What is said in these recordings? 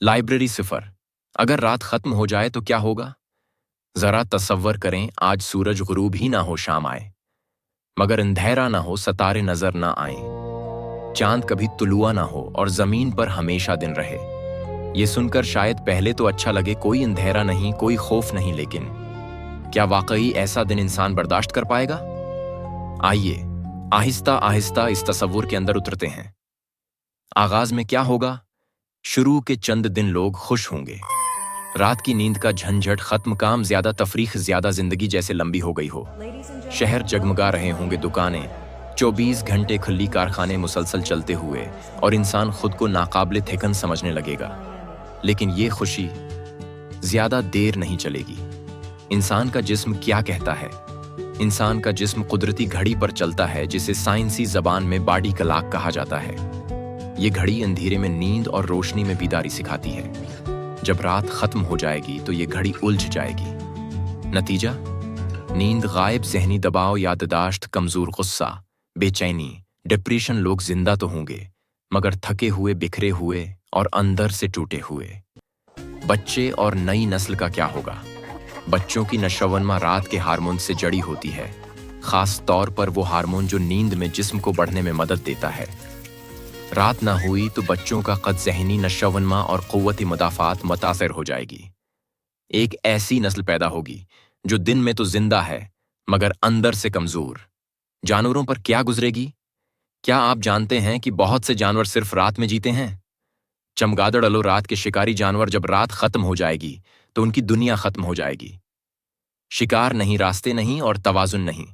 Library सिफर। अगर रात खत्म हो जाए तो क्या होगा? जरा तसव्वर करें, आज सूरज गुरूब ही ना हो, शाम आए मगर अंधेरा ना हो, सितारे नजर ना आए, चांद कभी तुलुआ ना हो और जमीन पर हमेशा दिन रहे। ये सुनकर शायद पहले तो अच्छा लगे, कोई अंधेरा नहीं, कोई खौफ नहीं, लेकिन क्या वाकई ऐसा दिन इंसान बर्दाश्त कर पाएगा? आइए आहिस्ता आहिस्ता इस तसव्वुर के अंदर उतरते हैं। आगाज में क्या होगा? शुरू के चंद दिन लोग खुश होंगे, रात की नींद का झंझट खत्म, काम ज्यादा, तफरीख ज्यादा, जिंदगी जैसे लंबी हो गई हो। शहर जगमगा रहे होंगे, दुकानें 24 घंटे खुली, कारखाने मुसलसल चलते हुए, और इंसान खुद को नाकाबिले थिकन समझने लगेगा। लेकिन ये खुशी ज्यादा देर नहीं चलेगी। इंसान का जिस्म क्या कहता है? इंसान का जिस्म कुदरती घड़ी पर चलता है, जिसे साइंसी जबान में बॉडी क्लॉक कहा जाता है। ये घड़ी अंधेरे में नींद और रोशनी में बेदारी सिखाती है। जब रात खत्म हो जाएगी तो ये घड़ी उलझ जाएगी। नतीजा? नींद गायब, ज़हनी दबाव, याददाश्त कमजोर, गुस्सा, बेचैनी, डिप्रेशन। लोग जिंदा तो होंगे मगर थके हुए, बिखरे हुए और अंदर से टूटे हुए। बच्चे और नई नस्ल का क्या होगा? बच्चों की नशोवनमा रात के हार्मोन से जड़ी होती है, खास तौर पर वो हार्मोन जो नींद में जिस्म को बढ़ने में मदद देता है। रात ना हुई तो बच्चों का कद, ज़हनी नशोवनमा और क़ुव्वत-ए मुदाफ़ात मुतासर हो जाएगी। एक ऐसी नस्ल पैदा होगी जो दिन में तो जिंदा है मगर अंदर से कमजोर। जानवरों पर क्या गुजरेगी? क्या आप जानते हैं कि बहुत से जानवर सिर्फ रात में जीते हैं? चमगादड़ अलो, रात के शिकारी जानवर। जब रात खत्म हो जाएगी तो उनकी दुनिया खत्म हो जाएगी। शिकार नहीं, रास्ते नहीं और तवाजुन नहीं।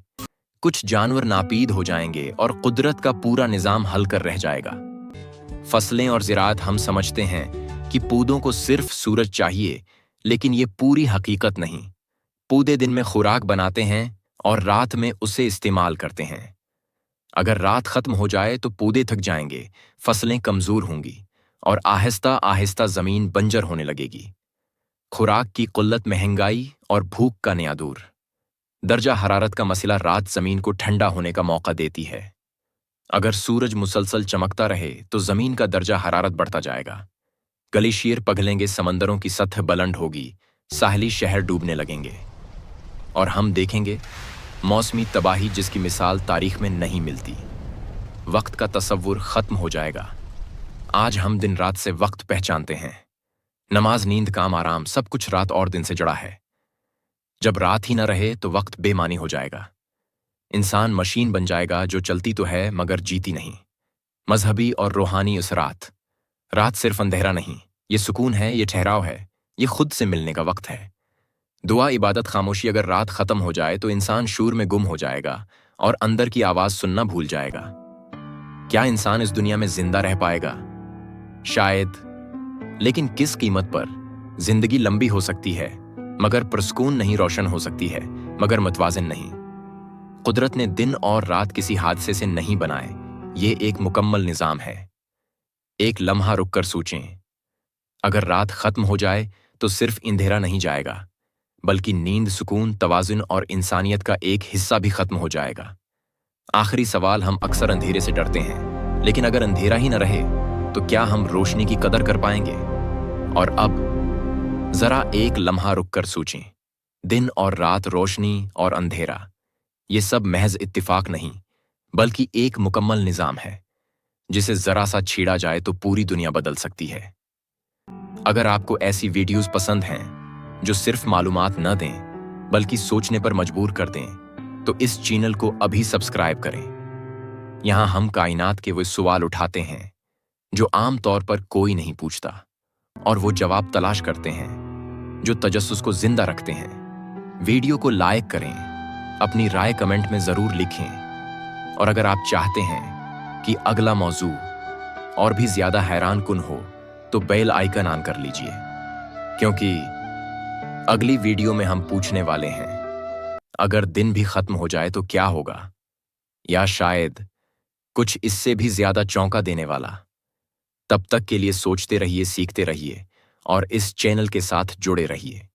कुछ जानवर नापीद हो जाएंगे और कुदरत का पूरा निजाम हल कर रह जाएगा। फसलें और ज़राअत, हम समझते हैं कि पौधों को सिर्फ सूरज चाहिए, लेकिन ये पूरी हकीकत नहीं। पौधे दिन में खुराक बनाते हैं और रात में उसे इस्तेमाल करते हैं। अगर रात खत्म हो जाए तो पौधे थक जाएंगे, फसलें कमजोर होंगी और आहिस्ता आहिस्ता जमीन बंजर होने लगेगी। खुराक की किल्लत, महंगाई और भूख का नया दौर। दर्जा हरारत का मसला रात जमीन को ठंडा होने का मौका देती है। अगर सूरज मुसलसल चमकता रहे तो जमीन का दर्जा हरारत बढ़ता जाएगा। ग्लेशियर पिघलेंगे, समंदरों की सतह बुलंद होगी, साहली शहर डूबने लगेंगे और हम देखेंगे मौसमी तबाही जिसकी मिसाल तारीख में नहीं मिलती। वक्त का तसव्वुर खत्म हो जाएगा। आज हम दिन रात से वक्त पहचानते हैं। नमाज, नींद, काम, आराम, सब कुछ रात और दिन से जुड़ा है। जब रात ही न रहे तो वक्त बेमानी हो जाएगा। इंसान मशीन बन जाएगा जो चलती तो है मगर जीती नहीं। मजहबी और रूहानी उसरात। रात सिर्फ अंधेरा नहीं, ये सुकून है, ये ठहराव है, ये खुद से मिलने का वक्त है। दुआ, इबादत, खामोशी। अगर रात खत्म हो जाए तो इंसान शूर में गुम हो जाएगा और अंदर की आवाज सुनना भूल जाएगा। क्या इंसान इस दुनिया में जिंदा रह पाएगा? शायद, लेकिन किस कीमत पर? जिंदगी लंबी हो सकती है मगर पुरस्कून नहीं, रोशन हो सकती है मगर मुतवाज़िन नहीं। कुदरत ने दिन और रात किसी हादसे से नहीं बनाए, ये एक मुकम्मल निज़ाम है। एक लम्हा रुककर सोचें, अगर रात खत्म हो जाए तो सिर्फ अंधेरा नहीं जाएगा, बल्कि नींद, सुकून, तवाज़ुन और इंसानियत का एक हिस्सा भी खत्म हो जाएगा। आखिरी सवाल, हम अक्सर अंधेरे से डरते हैं, लेकिन अगर अंधेरा ही न रहे तो क्या हम रोशनी की कदर कर पाएंगे? और अब जरा एक लम्हा रुककर सोचें, दिन और रात, रोशनी और अंधेरा, ये सब महज इत्तिफाक नहीं बल्कि एक मुकम्मल निज़ाम है जिसे जरा सा छेड़ा जाए तो पूरी दुनिया बदल सकती है। अगर आपको ऐसी वीडियोस पसंद हैं जो सिर्फ मालूमात न दें बल्कि सोचने पर मजबूर कर दें तो इस चैनल को अभी सब्सक्राइब करें। यहाँ हम कायनात के वो सवाल उठाते हैं जो आम तौर पर कोई नहीं पूछता, और वो जवाब तलाश करते हैं जो तजस्सुस को जिंदा रखते हैं। वीडियो को लाइक करें, अपनी राय कमेंट में जरूर लिखें, और अगर आप चाहते हैं कि अगला मौजू और भी ज्यादा हैरान कुन हो तो बेल आइकन ऑन कर लीजिए, क्योंकि अगली वीडियो में हम पूछने वाले हैं, अगर दिन भी खत्म हो जाए तो क्या होगा? या शायद कुछ इससे भी ज्यादा चौंका देने वाला। तब तक के लिए सोचते रहिए, सीखते रहिए और इस चैनल के साथ जुड़े रहिए।